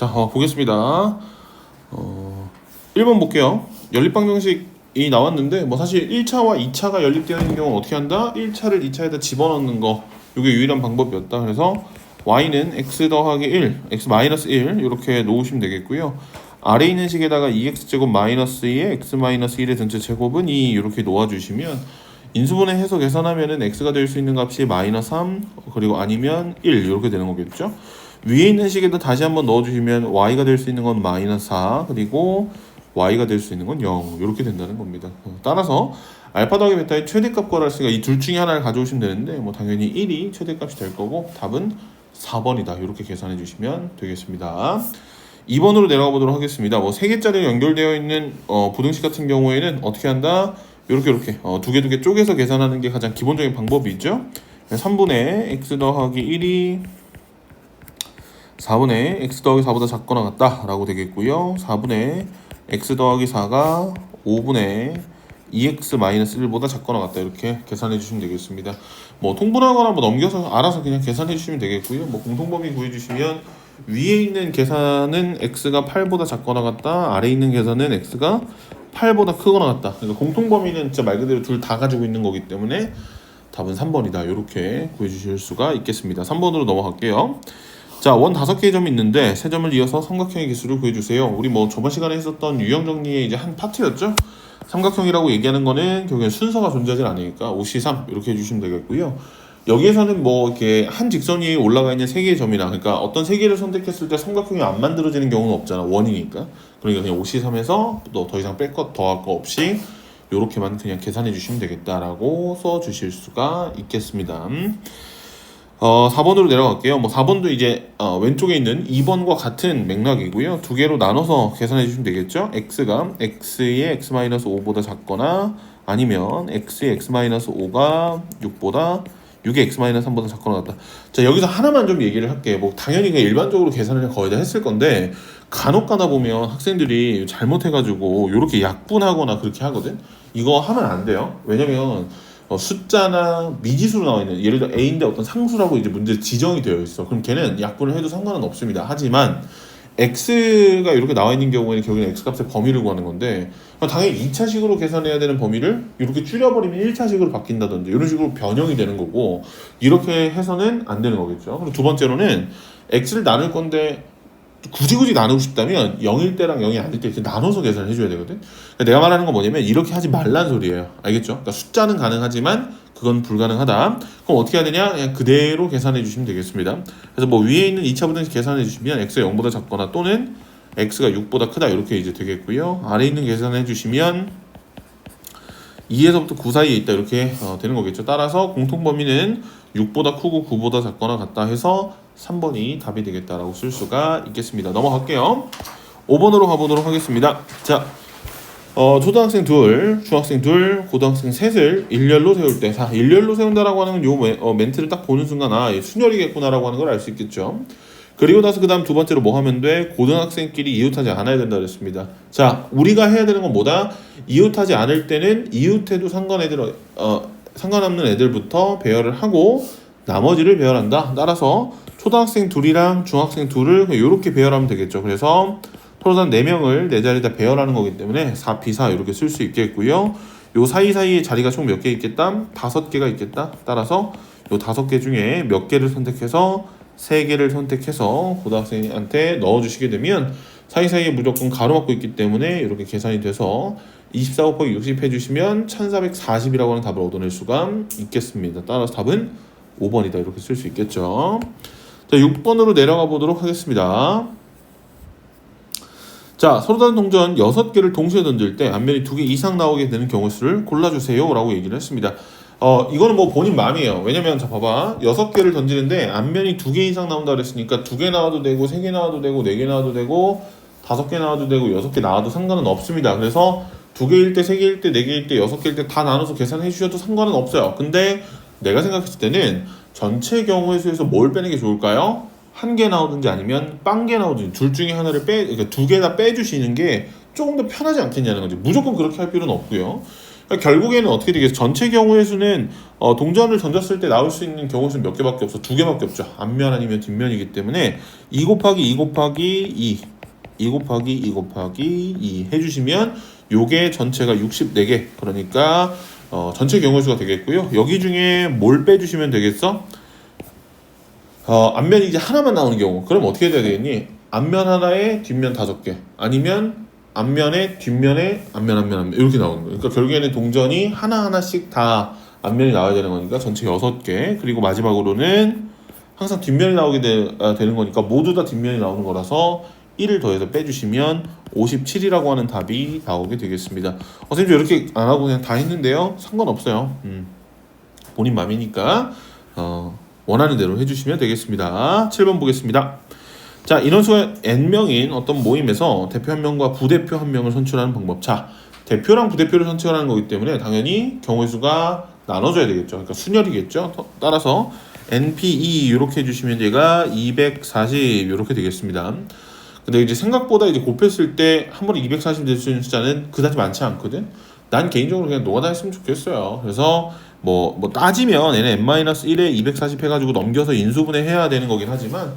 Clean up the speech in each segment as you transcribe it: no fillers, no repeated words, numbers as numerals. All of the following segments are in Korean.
자, 보겠습니다. 1번 볼게요. 연립 방정식이 나왔는데 뭐 사실 1차와 2차가 연립되어 있는 경우는 어떻게 한다? 1차를 2차에다 집어넣는 거, 이게 유일한 방법이었다. 그래서 y는 x 더하기 1, x 마이너스 1 이렇게 놓으시면 되겠고요. 아래 있는 식에다가 2x제곱 마이너스 2에 x 마이너스 1의 전체 제곱은 2 이렇게 놓아주시면 인수분해 해서 계산하면은 x가 될 수 있는 값이 마이너스 3 그리고 아니면 1 이렇게 되는 거겠죠. 위에 있는 식에도 다시 한번 넣어주시면 y가 될 수 있는 건 마이너스 4 그리고 y가 될 수 있는 건 0 이렇게 된다는 겁니다. 따라서 알파 더하기 베타의 최대값 구하라 했으니까 이 둘 중에 하나를 가져오시면 되는데 뭐 당연히 1이 최대값이 될 거고 답은 4번이다 이렇게 계산해 주시면 되겠습니다. 2번으로 내려가 보도록 하겠습니다. 뭐 3개짜리 연결되어 있는 부등식 같은 경우에는 어떻게 한다? 이렇게 두 개 쪼개서 계산하는 게 가장 기본적인 방법이죠. 3분의 x 더하기 1이 4분의 x 더하기 4보다 작거나 같다 라고 되겠고요. 4분의 x 더하기 4가 5분의 2x 마이너스 1보다 작거나 같다 이렇게 계산해 주시면 되겠습니다. 뭐 통분하거나 뭐 넘겨서 알아서 그냥 계산해 주시면 되겠고요. 뭐 공통범위 구해 주시면 위에 있는 계산은 x가 8보다 작거나 같다, 아래 있는 계산은 x가 8보다 크거나 같다. 그러니까 공통범위는 진짜 말 그대로 둘 다 가지고 있는 거기 때문에 답은 3번이다 이렇게 구해 주실 수가 있겠습니다. 3번으로 넘어갈게요. 자, 원 5개의 점이 있는데 3점을 이어서 삼각형의 개수를 구해주세요. 우리 뭐 저번 시간에 했었던 유형 정리의 이제 한 파트였죠. 삼각형이라고 얘기하는 거는 결국엔 순서가 존재하지 않으니까 5C3 이렇게 해주시면 되겠고요. 여기에서는 뭐 이렇게 한 직선 위에 올라가 있는 3개의 점이나, 그러니까 어떤 3개를 선택했을 때 삼각형이 안 만들어지는 경우는 없잖아. 원이니까. 그러니까 그냥 5C3에서 또 더 이상 뺄 것 더할 거 없이 이렇게만 그냥 계산해 주시면 되겠다라고 써 주실 수가 있겠습니다. 4번으로 내려갈게요. 뭐 4번도 이제 왼쪽에 있는 2번과 같은 맥락이고요. 두 개로 나눠서 계산해 주시면 되겠죠. x가 x의 x-5보다 작거나 아니면 x의 x-5가 6보다 6의 x-3보다 작거나 같다. 자, 여기서 하나만 좀 얘기를 할게요. 뭐 당연히 그냥 일반적으로 계산을 거의 다 했을 건데 간혹 가다 보면 학생들이 잘못해가지고 이렇게 약분하거나 그렇게 하거든. 이거 하면 안 돼요. 왜냐면 숫자나 미지수로 나와 있는, 예를 들어 a인데 어떤 상수라고 이제 문제 지정이 되어 있어. 그럼 걔는 약분을 해도 상관은 없습니다. 하지만 x가 이렇게 나와 있는 경우에는 결국엔 x값의 범위를 구하는 건데 당연히 2차식으로 계산해야 되는 범위를 이렇게 줄여버리면 1차식으로 바뀐다든지 이런 식으로 변형이 되는 거고, 이렇게 해서는 안 되는 거겠죠. 그리고 두 번째로는 x를 나눌 건데 굳이 나누고 싶다면 0일 때랑 0이 아닐 때 이렇게 나눠서 계산을 해줘야 되거든. 그러니까 내가 말하는 건 뭐냐면 이렇게 하지 말란 소리예요. 알겠죠? 그러니까 숫자는 가능하지만 그건 불가능하다. 그럼 어떻게 해야 되냐? 그냥 그대로 계산해 주시면 되겠습니다. 그래서 뭐 위에 있는 2차 부등식 계산해 주시면 x가 0보다 작거나 또는 x가 6보다 크다 이렇게 이제 되겠고요. 아래 있는 계산해 주시면 2에서부터 9 사이에 있다 이렇게 되는 거겠죠. 따라서 공통범위는 6보다 크고 9보다 작거나 같다 해서 3번이 답이 되겠다라고 쓸 수가 있겠습니다. 넘어갈게요. 5번으로 가보도록 하겠습니다. 자, 초등학생 둘, 중학생 둘, 고등학생 셋을 일렬로 세울 때, 자, 일렬로 세운다라고 하는 요 멘트를 딱 보는 순간 순열이겠구나라고 하는 걸 알 수 있겠죠. 그리고 나서 그 다음 두 번째로 뭐 하면 돼? 고등학생끼리 이웃하지 않아야 된다 그랬습니다. 자, 우리가 해야 되는 건 뭐다? 이웃하지 않을 때는 이웃해도 상관없는 애들부터 배열을 하고 나머지를 배열한다. 따라서 초등학생 둘이랑 중학생 둘을 이렇게 배열하면 되겠죠. 그래서 토tal 4명을 네 자리에다 배열하는 거기 때문에 4p4 이렇게 쓸 수 있겠고요. 요 사이사이에 자리가 총 몇 개 있겠다? 5개가 있겠다. 따라서 요 5개 중에 몇 개를 선택해서 3개를 선택해서 고등학생한테 넣어주시게 되면 사이사이에 무조건 가로막고 있기 때문에 이렇게 계산이 돼서 24 곱하기 60 해주시면 1440이라고 하는 답을 얻어낼 수가 있겠습니다. 따라서 답은 5번이다 이렇게 쓸 수 있겠죠. 자, 6번으로 내려가 보도록 하겠습니다. 자, 서로 다른 동전 6개를 동시에 던질 때 앞면이 2개 이상 나오게 되는 경우 수를 골라주세요 라고 얘기를 했습니다. 이거는 뭐 본인 마음이에요. 왜냐면 자, 봐봐, 6개를 던지는데 앞면이 2개 이상 나온다 그랬으니까 2개 나와도 되고 3개 나와도 되고 4개 나와도 되고 5개 나와도 되고 6개 나와도 상관은 없습니다. 그래서 2개일 때, 3개일 때, 4개일 때, 6개일 때 다 나눠서 계산해 주셔도 상관은 없어요. 근데 내가 생각했을 때는 전체 경우의 수에서 뭘 빼는 게 좋을까요? 1개 나오든지 아니면 0개 나오든지 둘 중에 하나를 그러니까 2개 다 빼주시는 게 조금 더 편하지 않겠냐는 거지. 무조건 그렇게 할 필요는 없고요. 그러니까 결국에는 어떻게 되겠어? 전체 경우의 수는 동전을 던졌을 때 나올 수 있는 경우의 수는 몇 개밖에 없어. 두 개밖에 없죠. 앞면 아니면 뒷면이기 때문에 2 곱하기 2 곱하기 2 곱하기 2 곱하기 2 해주시면 요게 전체가 64개. 그러니까 전체 경우의 수가 되겠고요. 여기 중에 뭘 빼주시면 되겠어? 앞면이 이제 하나만 나오는 경우. 그럼 어떻게 해야 되겠니? 앞면 하나에 뒷면 5개. 아니면 앞면에 뒷면에 앞면 이렇게 나오는 거예요. 그러니까 결국에는 동전이 하나하나씩 다 앞면이 나와야 되는 거니까 전체 6개. 그리고 마지막으로는 항상 뒷면이 나오게 되는 거니까 모두 다 뒷면이 나오는 거라서 1을 더해서 빼주시면 57이라고 하는 답이 나오게 되겠습니다. 선생님 이렇게 안 하고 그냥 다 했는데요. 상관없어요. 본인 맘이니까 원하는 대로 해주시면 되겠습니다. 7번 보겠습니다. 자, 인원수가 n명인 어떤 모임에서 대표 한 명과 부대표 한 명을 선출하는 방법. 자, 대표랑 부대표를 선출하는 거기 때문에 당연히 경우의 수가 나눠져야 되겠죠. 그러니까 순열이겠죠. 따라서 NPE 이렇게 해주시면 얘가 240 이렇게 되겠습니다. 근데 이제 생각보다 이제 곱했을 때 한 번에 240 될 수 있는 숫자는 그다지 많지 않거든. 난 개인적으로 그냥 노가다 했으면 좋겠어요. 그래서 뭐 따지면 얘는 n-1에 240 해가지고 넘겨서 인수분해 해야 되는 거긴 하지만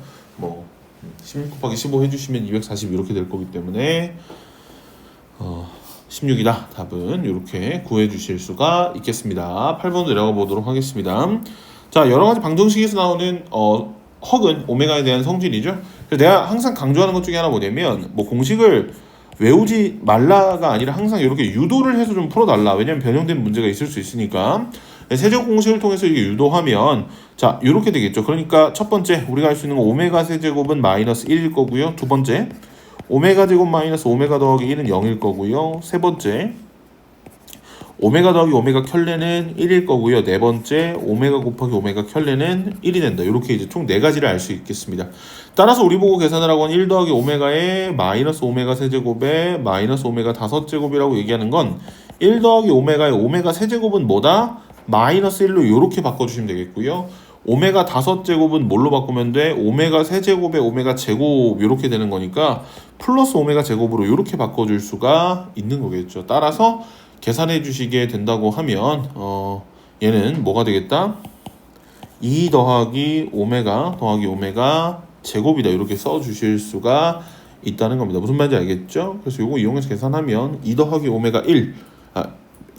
16 곱하기 15 해주시면 240 이렇게 될 거기 때문에 16이다. 답은 이렇게 구해 주실 수가 있겠습니다. 8번 내려가 보도록 하겠습니다. 자, 여러 가지 방정식에서 나오는 헉은 오메가에 대한 성질이죠. 그래서 내가 항상 강조하는 것 중에 하나 뭐냐면 공식을 외우지 말라가 아니라 항상 이렇게 유도를 해서 좀 풀어달라. 왜냐면 변형된 문제가 있을 수 있으니까. 세제곱 공식을 통해서 이게 유도하면 자 이렇게 되겠죠. 그러니까 첫 번째 우리가 할 수 있는 건 오메가 세제곱은 마이너스 1일 거고요. 두 번째 오메가 제곱 마이너스 오메가 더하기 1은 0일 거고요. 세 번째 오메가 더하기 오메가 켤레는 1일 거고요. 네 번째 오메가 곱하기 오메가 켤레는 1이 된다. 이렇게 이제 총 4가지를 알 수 있겠습니다. 따라서 우리 보고 계산을 하고 1 더하기 오메가에 마이너스 오메가 세제곱에 마이너스 오메가 5제곱이라고 얘기하는 건 1 더하기 오메가의 오메가 세제곱은 뭐다? 마이너스 1로 이렇게 바꿔주시면 되겠고요. 오메가 5제곱은 뭘로 바꾸면 돼? 오메가 세제곱에 오메가 제곱 이렇게 되는 거니까 플러스 오메가 제곱으로 이렇게 바꿔줄 수가 있는 거겠죠. 따라서 계산해 주시게 된다고 하면 얘는 뭐가 되겠다? 2 더하기 오메가 제곱이다. 이렇게 써주실 수가 있다는 겁니다. 무슨 말인지 알겠죠? 그래서 이거 이용해서 계산하면 2 더하기 오메가 1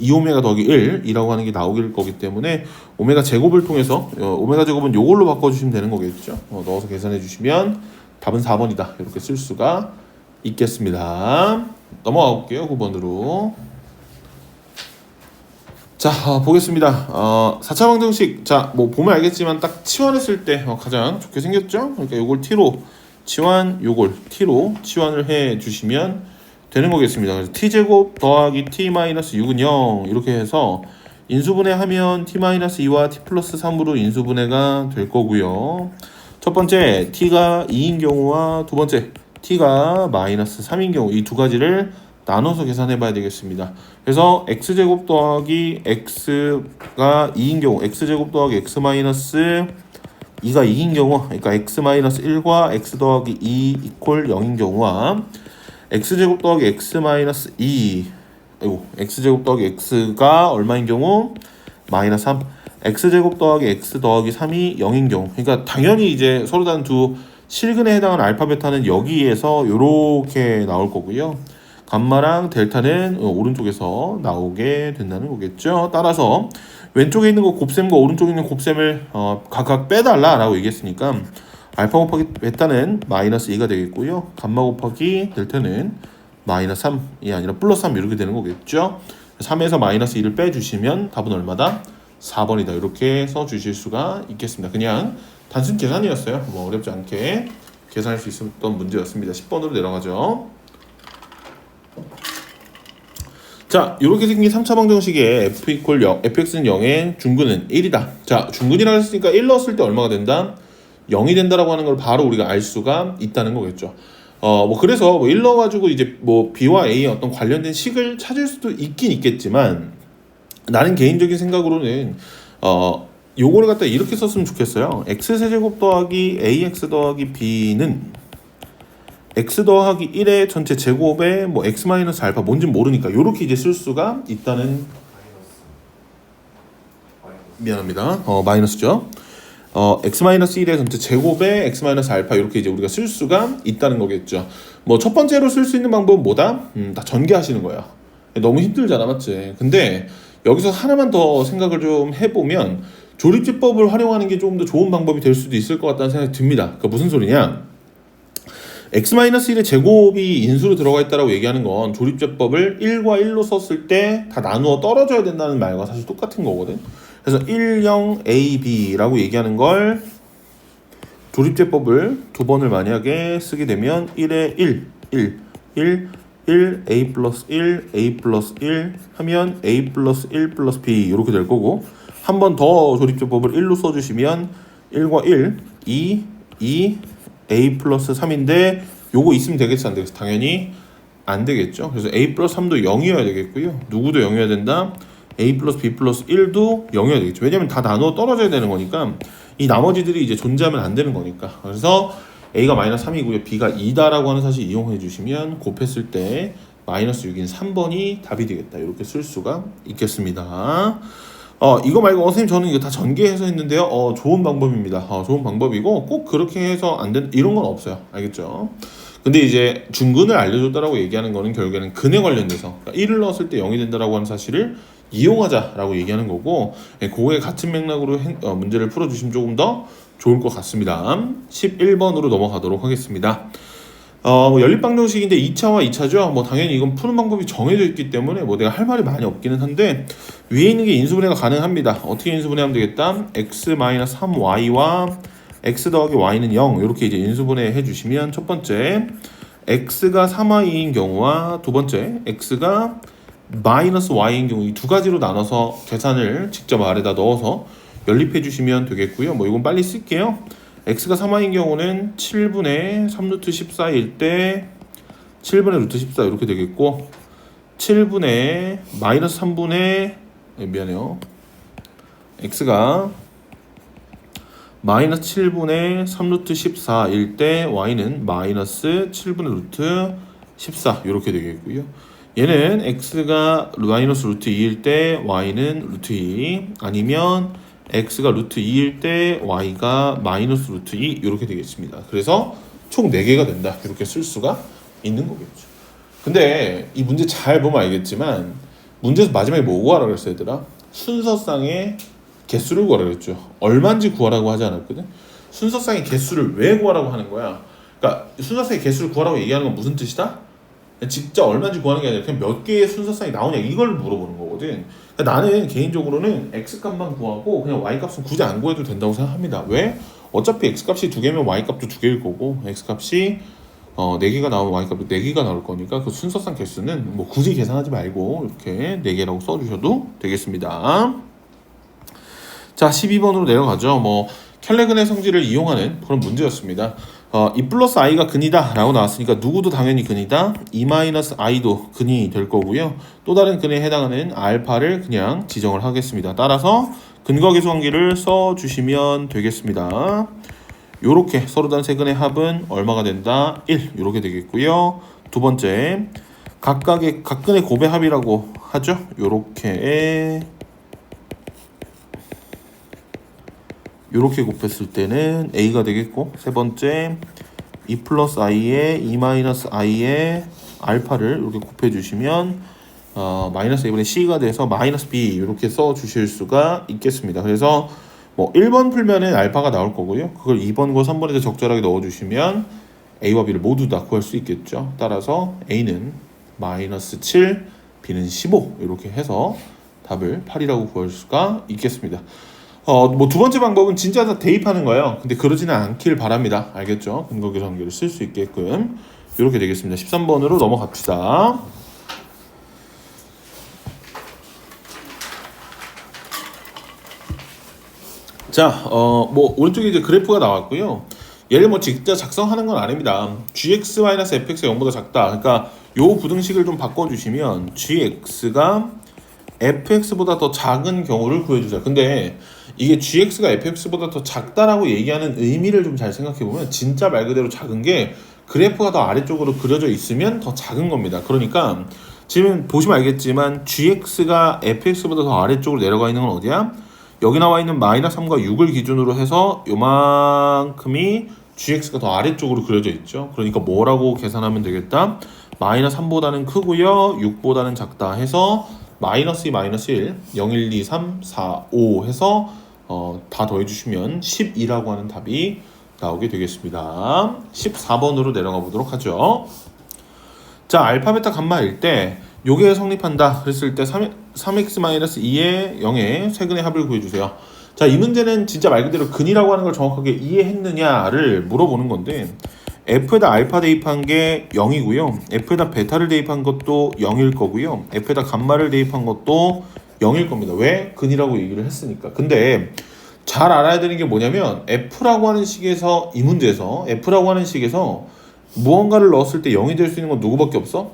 2오메가 더하기 1이라고 하는 게 나오길 거기 때문에 오메가 제곱을 통해서 오메가 제곱은 요걸로 바꿔주시면 되는 거겠죠. 넣어서 계산해 주시면 답은 4번이다. 이렇게 쓸 수가 있겠습니다. 넘어가 볼게요. 9번으로. 자, 보겠습니다. 4차 방정식. 자, 보면 알겠지만 딱 치환했을 때 가장 좋게 생겼죠? 그러니까 요걸 t로 치환, 요걸 t로 치환을 해 주시면 되는 거겠습니다. 그래서 t제곱 더하기 t-6은 0 이렇게 해서 인수분해하면 t-2와 t 플러스 3으로 인수분해가 될 거고요. 첫 번째 t가 2인 경우와 두 번째 t가 마이너스 3인 경우 이 두 가지를 나눠서 계산해 봐야 되겠습니다. 그래서 x제곱 더하기 x가 2인 경우 x제곱 더하기 x 마이너스 2가 2인 경우 그러니까 x 마이너스 1과 x 더하기 2 이퀄 0인 경우와 x제곱 더하기 x 마이너스 2 x제곱 더하기 x가 얼마인 경우? 마이너스 3 x제곱 더하기 x 더하기 3이 0인 경우 그러니까 당연히 이제 서로 다른 두 실근에 해당하는 알파 베타는 여기에서 요렇게 나올 거고요. 감마랑 델타는 오른쪽에서 나오게 된다는 거겠죠. 따라서 왼쪽에 있는 거 곱셈과 오른쪽에 있는 곱셈을 각각 빼달라 라고 얘기했으니까 알파 곱하기 베타는 마이너스 2가 되겠고요. 감마 곱하기 델타는 마이너스 3이 아니라 플러스 3 이렇게 되는 거겠죠. 3에서 마이너스 2를 빼주시면 답은 얼마다? 4번이다. 이렇게 써주실 수가 있겠습니다. 그냥 단순 계산이었어요. 어렵지 않게 계산할 수 있었던 문제였습니다. 10번으로 내려가죠. 자, 이렇게 생긴 3차 방정식의 f 이퀄 0, fx는 0에 중근은 1이다. 자, 중근이라고 했으니까 1 넣었을 때 얼마가 된다? 0이 된다라고 하는 걸 바로 우리가 알 수가 있다는 거겠죠. 그래서 1 넣어가지고 이제 b와 a의 어떤 관련된 식을 찾을 수도 있긴 있겠지만 나는 개인적인 생각으로는 요거를 갖다 이렇게 썼으면 좋겠어요. x 세제곱 더하기 ax 더하기 b는 x 더하기 1의 전체 제곱에 x 마이너스 알파 뭔지 모르니까 요렇게 이제 쓸 수가 있다는 미안합니다. 마이너스죠. x-1의 전체 제곱에 x-알파 이렇게 이제 우리가 쓸 수가 있다는 거겠죠. 뭐 첫 번째로 쓸 수 있는 방법은 뭐다? 다 전개하시는 거야. 너무 힘들잖아, 맞지? 근데 여기서 하나만 더 생각을 좀 해보면 조립제법을 활용하는 게 조금 더 좋은 방법이 될 수도 있을 것 같다는 생각이 듭니다. 그러니까 무슨 소리냐? x-1의 제곱이 인수로 들어가 있다라고 얘기하는 건 조립제법을 1과 1로 썼을 때 다 나누어 떨어져야 된다는 말과 사실 똑같은 거거든. 그래서 1, 0, a, b라고 얘기하는 걸 조립제법을 두 번을 만약에 쓰게 되면 1에 1, a 플러스 1, a 플러스 1 하면 a 플러스 1 플러스 b 이렇게 될 거고, 한 번 더 조립제법을 1로 써주시면 1과 1, 2, a 플러스 3인데 요거 있으면 되겠지 안 되겠어? 당연히 안 되겠죠. 그래서 a 플러스 3도 0이어야 되겠고요. 누구도 0이어야 된다. a 플러스 b 플러스 1도 0이어야 되겠죠. 왜냐면 다 나누어 떨어져야 되는 거니까 이 나머지들이 이제 존재하면 안 되는 거니까. 그래서 a가 마이너스 3이고요. b가 2다라고 하는 사실 이용해 주시면 곱했을 때 마이너스 6인 3번이 답이 되겠다. 이렇게 쓸 수가 있겠습니다. 이거 말고 선생님 저는 이거 다 전개해서 했는데요. 좋은 방법입니다. 좋은 방법이고 꼭 그렇게 해서 안 된 이런 건 없어요. 알겠죠? 근데 이제 중근을 알려줬다라고 얘기하는 거는 결국에는 근에 관련돼서, 그러니까 1을 넣었을 때 0이 된다라고 하는 사실을 이용하자라고 얘기하는 거고, 그거에 같은 맥락으로 문제를 풀어주시면 조금 더 좋을 것 같습니다. 11번으로 넘어가도록 하겠습니다. 연립방정식인데 2차와 2차죠. 뭐 당연히 이건 푸는 방법이 정해져 있기 때문에 뭐 내가 할 말이 많이 없기는 한데, 위에 있는 게 인수분해가 가능합니다. 어떻게 인수분해하면 되겠다? x-3y와 x 더하기 y는 0 이렇게 이제 인수분해 해주시면, 첫 번째 x가 3y인 경우와 두 번째 x가 마이너스 y인 경우 이 두 가지로 나눠서 계산을 직접 아래다 넣어서 연립해 주시면 되겠고요. 뭐 이건 빨리 쓸게요. x가 3y인 경우는 7분의 3루트 14일 때 7분의 루트 14 이렇게 되겠고, 7분의 마이너스 3분의 미안해요. x가 마이너스 7분의 3루트 14일 때 y는 마이너스 7분의 루트 14 이렇게 되겠고요. 얘는 x가 마이너스 루트 2일 때 y는 루트 2, 아니면 x가 루트 2일 때 y가 마이너스 루트 2 이렇게 되겠습니다. 그래서 총 4개가 된다. 이렇게 쓸 수가 있는 거겠죠. 근데 이 문제 잘 보면 알겠지만 문제에서 마지막에 뭐 구하라고 그랬어 얘들아? 순서상의 개수를 구하라고 그랬죠. 얼마인지 구하라고 하지 않았거든? 순서상의 개수를 왜 구하라고 하는 거야? 그러니까 순서상의 개수를 구하라고 얘기하는 건 무슨 뜻이다? 진짜 얼마인지 구하는 게 아니라 그냥 몇 개의 순서상이 나오냐 이걸 물어보는 거거든. 그러니까 나는 개인적으로는 x값만 구하고 그냥 y값은 굳이 안 구해도 된다고 생각합니다. 왜? 어차피 x값이 2개면 y값도 2개일 거고, x값이 4개가 나오면 y값도 4개가 나올 거니까 그 순서상 개수는 뭐 굳이 계산하지 말고 이렇게 4개라고 써주셔도 되겠습니다. 자, 12번으로 내려가죠. 뭐 켈레근의 성질을 이용하는 그런 문제였습니다. 이 플러스 i가 근이다 라고 나왔으니까 누구도 당연히 근이다. 이 마이너스 i도 근이 될 거고요. 또 다른 근에 해당하는 알파를 그냥 지정을 하겠습니다. 따라서 근과 계수 관계를 써주시면 되겠습니다. 요렇게 서로 다른 세 근의 합은 얼마가 된다? 1 이렇게 되겠고요. 두 번째 각 근의 곱의 합이라고 하죠. 요렇게 곱했을 때는 a가 되겠고, 세 번째 2 플러스 i에 2 마이너스 i에 알파를 이렇게 곱해주시면 마이너스 a분의 c가 돼서 마이너스 b 이렇게 써주실 수가 있겠습니다. 그래서 뭐 1번 풀면은 알파가 나올 거고요. 그걸 2번과 3번에서 적절하게 넣어주시면 a와 b를 모두 다 구할 수 있겠죠. 따라서 a는 마이너스 7, b는 15 이렇게 해서 답을 8이라고 구할 수가 있겠습니다. 뭐 두 번째 방법은 진짜 다 대입하는 거예요. 근데 그러지는 않길 바랍니다. 알겠죠? 근거 계수 관계를 쓸 수 있게끔 이렇게 되겠습니다. 13번으로 넘어갑시다. 자, 뭐 오른쪽에 이제 그래프가 나왔고요. 얘를 뭐 직접 작성하는 건 아닙니다. gx-fx가 0보다 작다. 그러니까 요 부등식을 좀 바꿔주시면 gx가 fx보다 더 작은 경우를 구해주세요. 근데 이게 gx가 fx보다 더 작다라고 얘기하는 의미를 좀 잘 생각해보면 진짜 말 그대로 작은 게 그래프가 더 아래쪽으로 그려져 있으면 더 작은 겁니다. 그러니까 지금 보시면 알겠지만 gx가 fx보다 더 아래쪽으로 내려가 있는 건 어디야? 여기 나와 있는 마이너스 3과 6을 기준으로 해서 요만큼이 gx가 더 아래쪽으로 그려져 있죠. 그러니까 뭐라고 계산하면 되겠다? 마이너스 3보다는 크고요, 6보다는 작다 해서 마이너스 2, 마이너스 1, 0, 1, 2, 3, 4, 5 해서 다 더해주시면 12라고 하는 답이 나오게 되겠습니다. 14번으로 내려가 보도록 하죠. 자, 알파, 베타, 감마일 때 요게 성립한다 그랬을 때 3x-2의 0의 세근의 합을 구해주세요. 자, 이 문제는 진짜 말 그대로 근이라고 하는 걸 정확하게 이해했느냐를 물어보는 건데 f에다 알파 대입한 게 0이고요. f에다 베타를 대입한 것도 0일 거고요. f에다 감마를 대입한 것도 0일 겁니다. 왜? 근이라고 얘기를 했으니까. 근데 잘 알아야 되는 게 뭐냐면 f라고 하는 식에서 이 문제에서 f라고 하는 식에서 무언가를 넣었을 때 0이 될 수 있는 건 누구밖에 없어?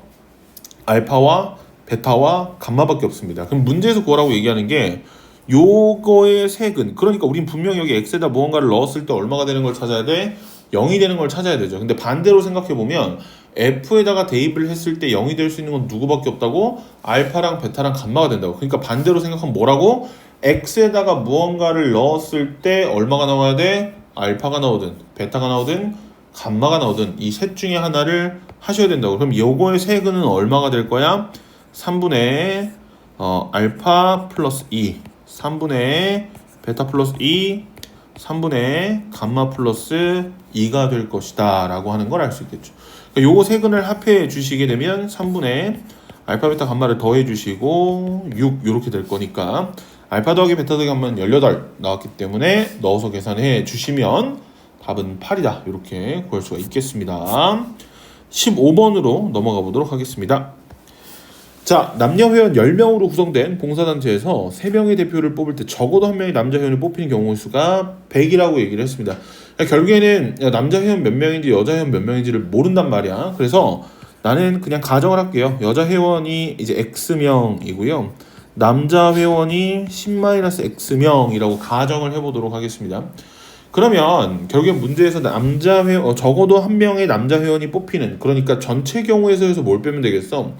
알파와 베타와 감마밖에 없습니다. 그럼 문제에서 구하라고 얘기하는 게 요거의 세근, 그러니까 우린 분명히 여기 x에다 무언가를 넣었을 때 얼마가 되는 걸 찾아야 돼? 0이 되는 걸 찾아야 되죠. 근데 반대로 생각해보면 f에다가 대입을 했을 때 0이 될 수 있는 건 누구밖에 없다고? 알파랑 베타랑 감마가 된다고. 그러니까 반대로 생각하면 뭐라고? x에다가 무언가를 넣었을 때 얼마가 나와야 돼? 알파가 나오든 베타가 나오든 감마가 나오든 이 셋 중에 하나를 하셔야 된다고. 그럼 요거의 세근은 얼마가 될 거야? 3분의 알파 플러스 2, 3분의 베타 플러스 2, 3분의 감마 플러스 2가 될 것이다 라고 하는 걸 알 수 있겠죠. 그러니까 요거 세근을 합해 주시게 되면 3분의 알파, 베타, 감마를 더해 주시고 6 요렇게 될 거니까 알파 더하기 베타 더하기 감마는 18 나왔기 때문에 넣어서 계산해 주시면 답은 8이다 이렇게 구할 수가 있겠습니다. 15번으로 넘어가 보도록 하겠습니다. 자, 남녀 회원 10명으로 구성된 봉사단체에서 3명의 대표를 뽑을 때 적어도 1명의 남자 회원이 뽑히는 경우 수가 100이라고 얘기를 했습니다. 그러니까 결국에는 남자 회원 몇 명인지 여자 회원 몇 명인지를 모른단 말이야. 그래서 나는 그냥 가정을 할게요. 여자 회원이 이제 X명이고요. 남자 회원이 10-X명이라고 가정을 해보도록 하겠습니다. 그러면 결국엔 문제에서 남자 회원 적어도 1명의 남자 회원이 뽑히는, 그러니까 전체 경우에서 뭘 빼면 되겠어?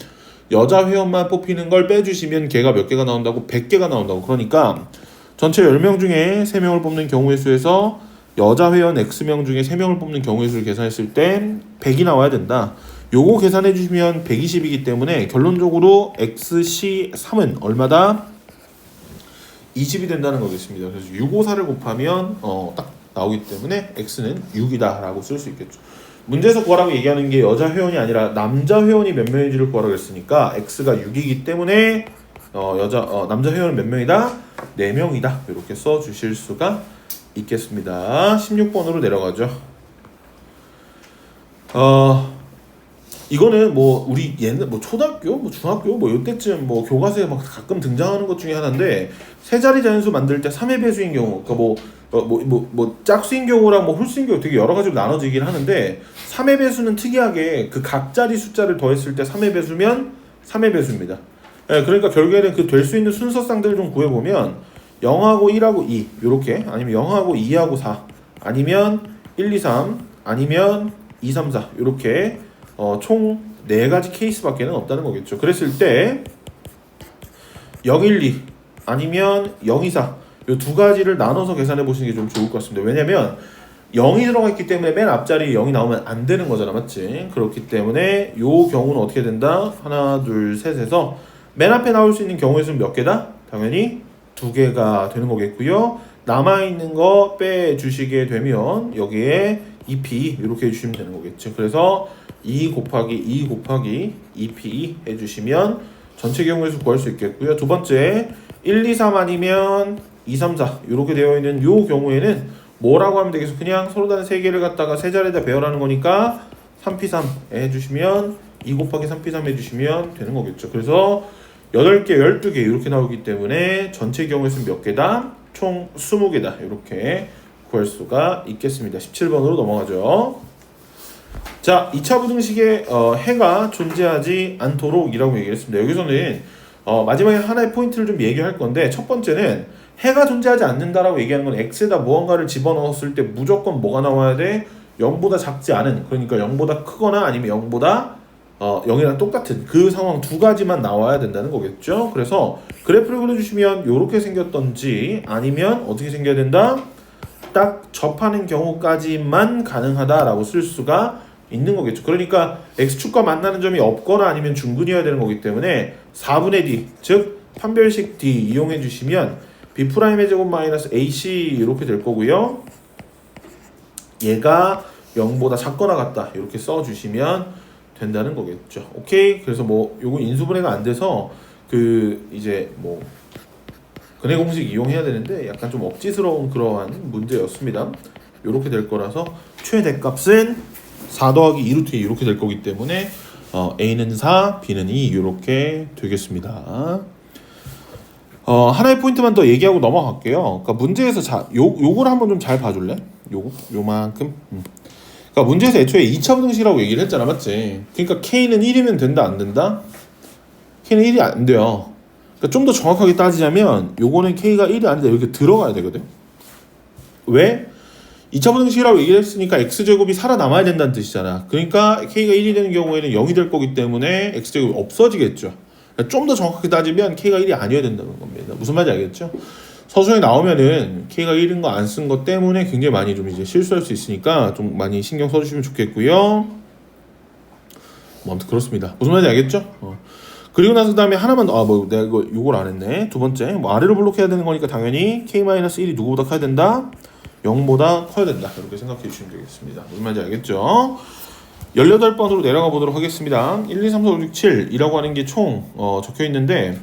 여자 회원만 뽑히는 걸 빼주시면 걔가 몇 개가 나온다고? 100개가 나온다고. 그러니까 전체 10명 중에 3명을 뽑는 경우의 수에서 여자 회원 X명 중에 3명을 뽑는 경우의 수를 계산했을 때 100이 나와야 된다. 요거 계산해 주시면 120이기 때문에 결론적으로 XC3은 얼마다? 20이 된다는 거겠습니다. 그래서 654를 곱하면 딱 나오기 때문에 X는 6이다 라고 쓸 수 있겠죠. 문제에서 구하라고 얘기하는 게 여자 회원이 아니라 남자 회원이 몇 명인지를 구하라고 했으니까 X가 6이기 때문에 남자 회원은 몇 명이다? 4명이다. 이렇게 써주실 수가 있겠습니다. 16번으로 내려가죠. 이거는 뭐 우리 옛날 뭐 초등학교, 뭐 중학교, 뭐 이때쯤 뭐 교과서에 막 가끔 등장하는 것 중에 하나인데 세 자리 자연수 만들 때 3의 배수인 경우, 그러니까 뭐 짝수인 경우랑 뭐 홀수인 경우 되게 여러 가지로 나눠지긴 하는데 3의 배수는 특이하게 그 각자리 숫자를 더했을 때 3의 배수면 3의 배수입니다. 예, 그러니까 결국에는 그 될 수 있는 순서쌍들을 좀 구해보면 0하고 1하고 2 요렇게, 아니면 0하고 2하고 4, 아니면 1, 2, 3, 아니면 2, 3, 4 요렇게 총 4가지 케이스밖에는 없다는 거겠죠. 그랬을 때 0, 1, 2 아니면 0, 2, 4 요 두 가지를 나눠서 계산해 보시는 게 좀 좋을 것 같습니다. 왜냐면 0이 들어가 있기 때문에 맨 앞자리에 0이 나오면 안 되는 거잖아, 맞지? 그렇기 때문에 요 경우는 어떻게 된다? 하나, 둘, 셋에서 맨 앞에 나올 수 있는 경우의 수는 몇 개다? 당연히 2개가 되는 거겠고요. 남아있는 거 빼주시게 되면 여기에 2p 이렇게 해주시면 되는 거겠죠. 그래서 2 곱하기 2 곱하기 2p 해주시면 전체 경우의 수 구할 수 있겠고요. 두 번째 1, 2, 3 아니면 2, 3, 4 이렇게 되어 있는 요 경우에는 뭐라고 하면 되겠어? 그냥 서로 다른 3개를 갖다가 세 자리에다 배열하는 거니까 3p3 해주시면 2 곱하기 3p3 해주시면 되는 거겠죠. 그래서 8개, 12개 이렇게 나오기 때문에 전체 경우의 수는 몇 개다? 총 20개다. 이렇게 구할 수가 있겠습니다. 17번으로 넘어가죠. 자, 2차 부등식에 해가 존재하지 않도록 이라고 얘기를 했습니다. 여기서는 마지막에 하나의 포인트를 좀 얘기할 건데, 첫 번째는 해가 존재하지 않는다라고 얘기하는 건 x에다 무언가를 집어넣었을 때 무조건 뭐가 나와야 돼? 0보다 작지 않은, 그러니까 0보다 크거나 아니면 0보다 0이랑 똑같은 그 상황 두 가지만 나와야 된다는 거겠죠. 그래서 그래프를 그려주시면 이렇게 생겼던지 아니면 어떻게 생겨야 된다? 딱 접하는 경우까지만 가능하다라고 쓸 수가 있는 거겠죠. 그러니까 x축과 만나는 점이 없거나 아니면 중근이어야 되는 거기 때문에 4분의 d, 즉 판별식 d 이용해 주시면 b'의 제곱 마이너스 ac 이렇게 될 거고요. 얘가 0보다 작거나 같다 이렇게 써주시면 된다는 거겠죠. 오케이. 그래서 뭐 요거 인수분해가 안 돼서 그 이제 뭐 근해 공식 이용해야 되는데 약간 좀 억지스러운 그러한 문제였습니다. 이렇게 될 거라서 최대값은 4 더하기 2루트 2 이렇게 될 거기 때문에 A는 4, B는 2 이렇게 되겠습니다. 하나의 포인트만 더 얘기하고 넘어갈게요. 그러니까 문제에서 요걸 한번 좀 잘 봐줄래? 요만큼. 그러니까 문제에서 애초에 2차 분등식이라고 얘기를 했잖아, 맞지? 그러니까 K는 1이면 된다, 안 된다? K는 1이 안 돼요. 그러니까 좀 더 정확하게 따지자면 요거는 K가 1이 아니다 이렇게 들어가야 되거든. 왜? 2차 분등식이라고 얘기를 했으니까 x제곱이 살아남아야 된다는 뜻이잖아. 그러니까 K가 1이 되는 경우에는 0이 될 거기 때문에 x제곱이 없어지겠죠. 그러니까 좀 더 정확하게 따지면 K가 1이 아니어야 된다는 겁니다. 무슨 말인지 알겠죠? 서술에 나오면은 K가 1인 거 안 쓴 거 때문에 굉장히 많이 좀 이제 실수할 수 있으니까 좀 많이 신경 써주시면 좋겠고요. 뭐 아무튼 그렇습니다. 무슨 말인지 알겠죠? 그리고 나서 그다음에 하나만 더, 뭐 내가 이걸 안 했네. 두 번째, 뭐 아래로 블록해야 되는 거니까 당연히 K-1이 누구보다 커야 된다? 0보다 커야 된다. 이렇게 생각해 주시면 되겠습니다. 무슨 말인지 알겠죠? 18번으로 내려가 보도록 하겠습니다. 1, 2, 3, 4, 5, 6, 7이라고 하는 게 총 적혀 있는데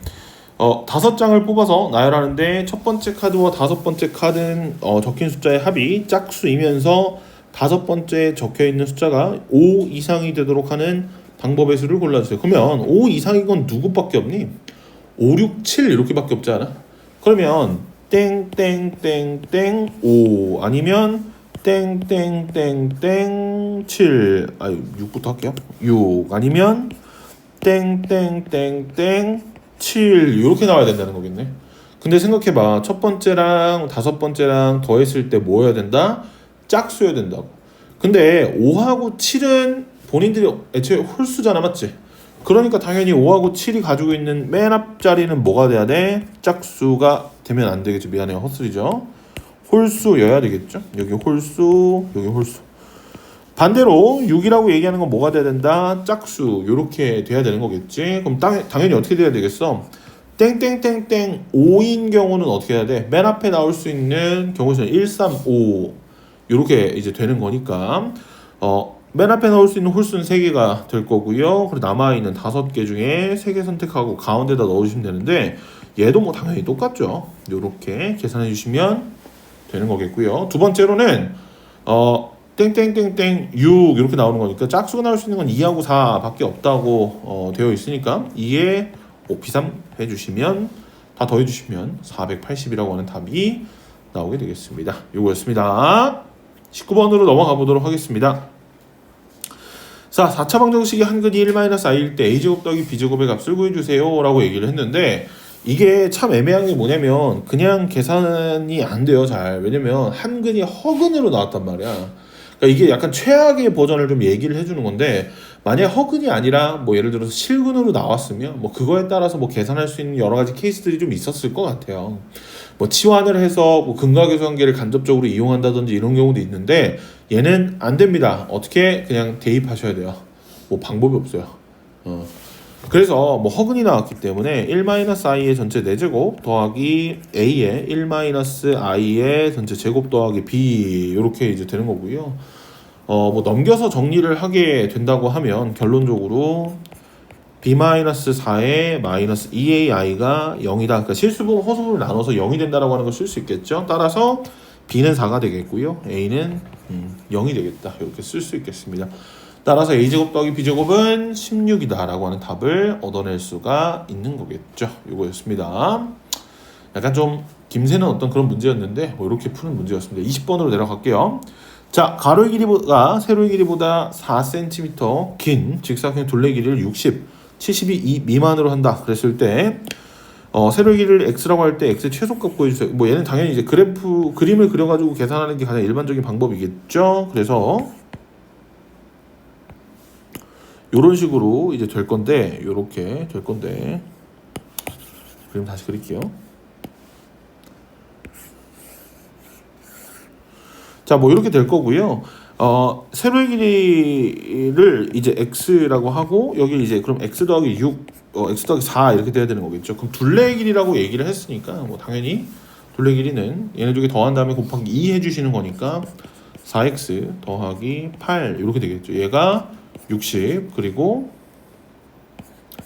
5장을 뽑아서 나열하는데 첫 번째 카드와 다섯 번째 카드는 적힌 숫자의 합이 짝수이면서 다섯 번째 적혀 있는 숫자가 5 이상이 되도록 하는 방법의 수를 골라주세요. 그러면 5 이상인 건 누구밖에 없니? 5, 6, 7 이렇게밖에 없지 않아? 그러면 땡땡땡땡 5 아니면 땡땡땡땡 7 6부터 할게요. 6 아니면 땡땡땡땡 7 이렇게 나와야 된다는 거겠네. 근데 생각해봐. 첫 번째랑 다섯 번째랑 더했을 때 뭐 해야 된다? 짝수여야 된다고. 근데 5하고 7은 본인들이 애초에 홀수잖아, 맞지? 그러니까 당연히 5하고 7이 가지고 있는 맨 앞자리는 뭐가 돼야 돼? 짝수가 되면 안 되겠죠. 미안해요. 헛소리죠. 홀수여야 되겠죠. 여기 홀수, 여기 홀수. 반대로 6이라고 얘기하는 건 뭐가 돼야 된다? 짝수. 요렇게 돼야 되는 거겠지. 그럼 당연히 어떻게 돼야 되겠어? 땡땡땡땡 5인 경우는 어떻게 해야 돼? 맨 앞에 나올 수 있는 경우 수는 1, 3, 5 요렇게 이제 되는 거니까 맨 앞에 나올 수 있는 홀수는 3개가 될 거고요. 그리고 남아있는 5개 중에 3개 선택하고 가운데다 넣어주시면 되는데 얘도 뭐 당연히 똑같죠. 요렇게 계산해 주시면 되는 거겠고요. 두 번째로는 땡땡땡땡 6 이렇게 나오는 거니까 짝수가 나올 수 있는 건 2하고 4밖에 없다고 되어 있으니까 2에 5P3 해주시면 다 더해주시면 480이라고 하는 답이 나오게 되겠습니다. 요거였습니다. 19번으로 넘어가 보도록 하겠습니다. 자, 4차 방정식이 한근이 1-i일 때 a제곱 더하기 b제곱의 값을 구해주세요 라고 얘기를 했는데 이게 참 애매한 게 뭐냐면 그냥 계산이 안 돼요. 잘. 왜냐면 한근이 허근으로 나왔단 말이야. 그러니까 이게 약간 최악의 버전을 좀 얘기를 해주는 건데 만약 허근이 아니라 뭐 예를 들어서 실근으로 나왔으면 뭐 그거에 따라서 뭐 계산할 수 있는 여러 가지 케이스들이 좀 있었을 것 같아요. 뭐 치환을 해서 뭐 근각계수 관계를 간접적으로 이용한다든지 이런 경우도 있는데 얘는 안 됩니다. 어떻게 그냥 대입하셔야 돼요. 뭐 방법이 없어요. 그래서 뭐 허근이 나왔기 때문에 1-i의 전체 4제곱 더하기 a의 1-i의 전체 제곱 더하기 b 이렇게 이제 되는 거고요. 뭐 넘겨서 정리를 하게 된다고 하면 결론적으로 b-4의 마이너스 2ai가 0이다. 그러니까 실수분 허수분을 나눠서 0이 된다라고 하는 걸 쓸 수 있겠죠. 따라서 b는 4가 되겠고요. a는 0이 되겠다. 이렇게 쓸 수 있겠습니다. 따라서 a제곱 더하기 b제곱은 16이다 라고 하는 답을 얻어낼 수가 있는 거겠죠. 이거였습니다. 약간 좀 김새는 어떤 그런 문제였는데 뭐 이렇게 푸는 문제였습니다. 20번으로 내려갈게요. 자, 가로의 길이가 세로의 길이보다 4cm 긴 직사각형 둘레 길이를 60, 72 미만으로 한다. 그랬을 때 세로의 길이를 x라고 할 때 x의 최소값 구해주세요. 뭐 얘는 당연히 이제 그림을 그려가지고 계산하는 게 가장 일반적인 방법이겠죠. 그래서 요런 식으로 이제 될 건데, 요렇게 될 건데, 그럼 다시 그릴게요. 자, 뭐 이렇게 될 거고요. 세로의 길이를 이제 x라고 하고, 여기 이제 그럼 x 더하기 6, x 더하기 4 이렇게 돼야 되는 거겠죠. 그럼 둘레의 길이라고 얘기를 했으니까 뭐 당연히 둘레 길이는 얘네 두 개 더한 다음에 곱하기 2 해주시는 거니까 4x 더하기 8 이렇게 되겠죠. 얘가 60 그리고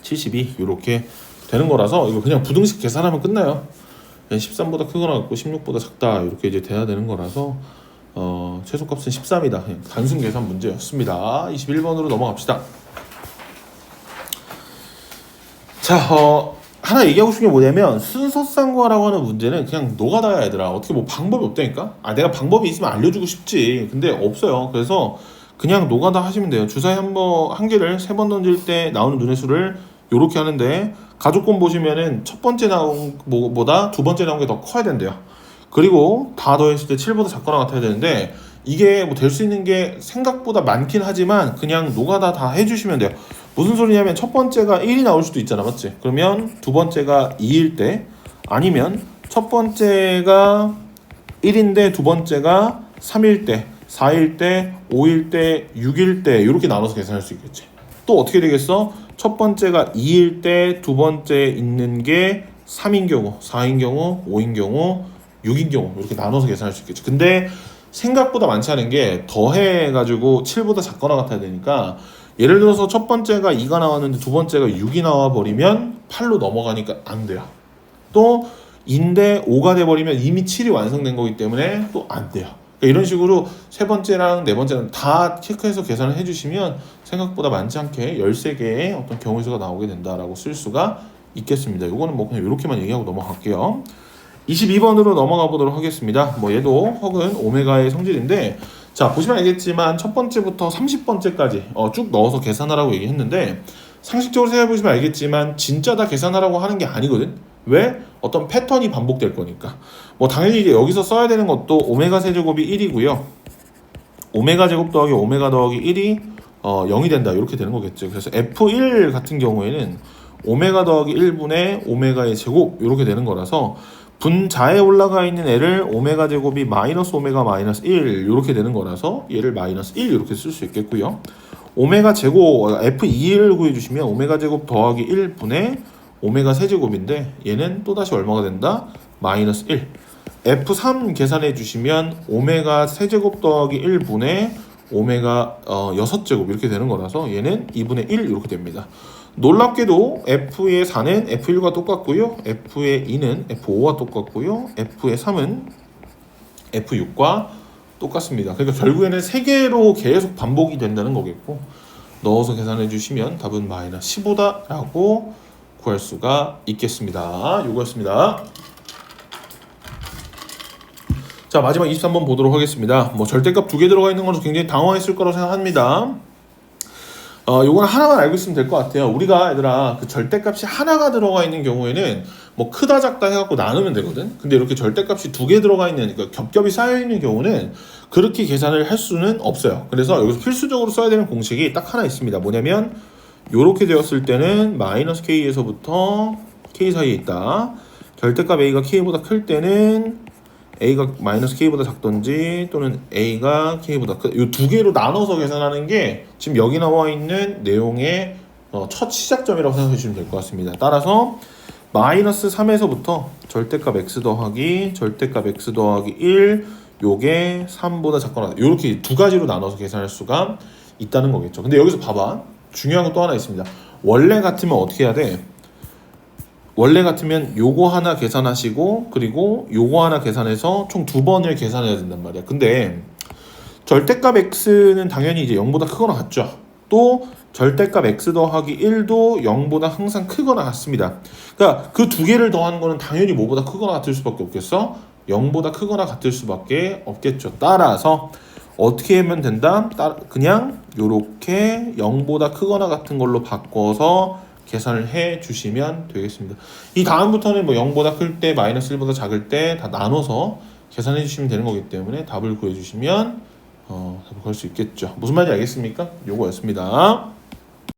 72 이렇게 되는 거라서 이거 그냥 부등식 계산하면 끝나요. 13보다 크거나 같고 16보다 작다 이렇게 이제 돼야 되는 거라서 최소값은 13이다. 그냥 단순 계산 문제였습니다. 21번으로 넘어갑시다. 자, 하나 얘기하고 싶은 게 뭐냐면 순서쌍과라고 하는 문제는 그냥 노가다야 얘들아. 어떻게 뭐 방법이 없다니까? 내가 방법이 있으면 알려주고 싶지. 근데 없어요. 그래서 그냥 노가다 하시면 돼요. 주사위 한 개를 3번 던질 때 나오는 눈의 수를 요렇게 하는데 가족권 보시면은 첫 번째 나온 보다 두 번째 나온 게 더 커야 된대요. 그리고 다 더했을 때 7보다 작거나 같아야 되는데 이게 뭐 될 수 있는 게 생각보다 많긴 하지만 그냥 노가다 다 해주시면 돼요. 무슨 소리냐면 첫 번째가 1이 나올 수도 있잖아, 맞지? 그러면 두 번째가 2일 때 아니면 첫 번째가 1인데 두 번째가 3일 때 4일 때 5일 때 6일 때 이렇게 나눠서 계산할 수 있겠지. 또 어떻게 되겠어? 첫 번째가 2일 때 두 번째 있는 게 3인 경우 4인 경우 5인 경우 6인 경우 이렇게 나눠서 계산할 수 있겠죠. 근데 생각보다 많지 않은 게 더해가지고 7보다 작거나 같아야 되니까 예를 들어서 첫 번째가 2가 나왔는데 두 번째가 6이 나와버리면 8로 넘어가니까 안 돼요. 또 2인데 5가 돼버리면 이미 7이 완성된 거기 때문에 또 안 돼요. 그러니까 이런 식으로 세 번째랑 네 번째는 다 체크해서 계산을 해주시면 생각보다 많지 않게 13개의 어떤 경우의 수가 나오게 된다라고 쓸 수가 있겠습니다. 이거는 뭐 그냥 이렇게만 얘기하고 넘어갈게요. 22번으로 넘어가 보도록 하겠습니다. 뭐 얘도 혹은 오메가의 성질인데 자 보시면 알겠지만 첫 번째부터 30번째까지 쭉 넣어서 계산하라고 얘기했는데 상식적으로 생각해 보시면 알겠지만 진짜 다 계산하라고 하는 게 아니거든. 왜? 어떤 패턴이 반복될 거니까. 뭐 당연히 이제 여기서 써야 되는 것도 오메가 세제곱이 1이고요. 오메가 제곱 더하기 오메가 더하기 1이 0이 된다 이렇게 되는 거겠죠. 그래서 F1 같은 경우에는 오메가 더하기 1분의 오메가의 제곱 이렇게 되는 거라서 분자에 올라가 있는 애를 오메가 제곱이 마이너스 오메가 마이너스 1 이렇게 되는 거라서 얘를 마이너스 1 이렇게 쓸 수 있겠고요. 오메가 제곱 F2를 구해주시면 오메가 제곱 더하기 1분의 오메가 세제곱인데 얘는 또다시 얼마가 된다? 마이너스 1. F3 계산해 주시면 오메가 세제곱 더하기 1분의 오메가 6제곱 이렇게 되는 거라서 얘는 2분의 1 이렇게 됩니다. 놀랍게도 F의 4는 F1과 똑같고요. F의 2는 F5와 똑같고요. F의 3은 F6과 똑같습니다. 그러니까 결국에는 3개로 계속 반복이 된다는 거겠고 넣어서 계산해 주시면 답은 마이너스 15다 라고 구할 수가 있겠습니다. 요거였습니다. 자 마지막 23번 보도록 하겠습니다. 뭐 절대값 2개 들어가 있는 거는 굉장히 당황했을 거라고 생각합니다. 요거는 하나만 알고 있으면 될 것 같아요. 우리가 얘들아 그 절대값이 하나가 들어가 있는 경우에는 뭐 크다 작다 해갖고 나누면 되거든. 근데 이렇게 절대값이 2개 들어가 있는 그러니까 겹겹이 쌓여 있는 경우는 그렇게 계산을 할 수는 없어요. 그래서 여기서 필수적으로 써야 되는 공식이 딱 하나 있습니다. 뭐냐면 요렇게 되었을 때는 마이너스 k에서부터 k 사이에 있다. 절대값 a가 k보다 클 때는 a가 마이너스 k보다 작던지 또는 a가 k보다 크. 이 두 개로 나눠서 계산하는 게 지금 여기 나와 있는 내용의 첫 시작점이라고 생각해 주시면 될 것 같습니다. 따라서 마이너스 3에서부터 절대값 x 더하기 절대값 x 더하기 1 요게 3보다 작거나 이렇게 두 가지로 나눠서 계산할 수가 있다는 거겠죠. 근데 여기서 봐봐. 중요한 건 또 하나 있습니다. 원래 같으면 어떻게 해야 돼? 원래 같으면 요거 하나 계산하시고 그리고 요거 하나 계산해서 총 2번을 계산해야 된단 말이야. 근데 절대값 x는 당연히 이제 0보다 크거나 같죠. 또 절대값 x 더하기 1도 0보다 항상 크거나 같습니다. 그러니까 그 두 개를 더한 거는 당연히 뭐보다 크거나 같을 수밖에 없겠어? 0보다 크거나 같을 수밖에 없겠죠. 따라서 어떻게 하면 된다? 그냥 요렇게 0보다 크거나 같은 걸로 바꿔서 계산을 해 주시면 되겠습니다. 이 다음부터는 뭐 0보다 클 때, 마이너스 1보다 작을 때 다 나눠서 계산해 주시면 되는 거기 때문에 답을 구해 주시면 답을 구할 수 있겠죠. 무슨 말인지 알겠습니까? 요거였습니다.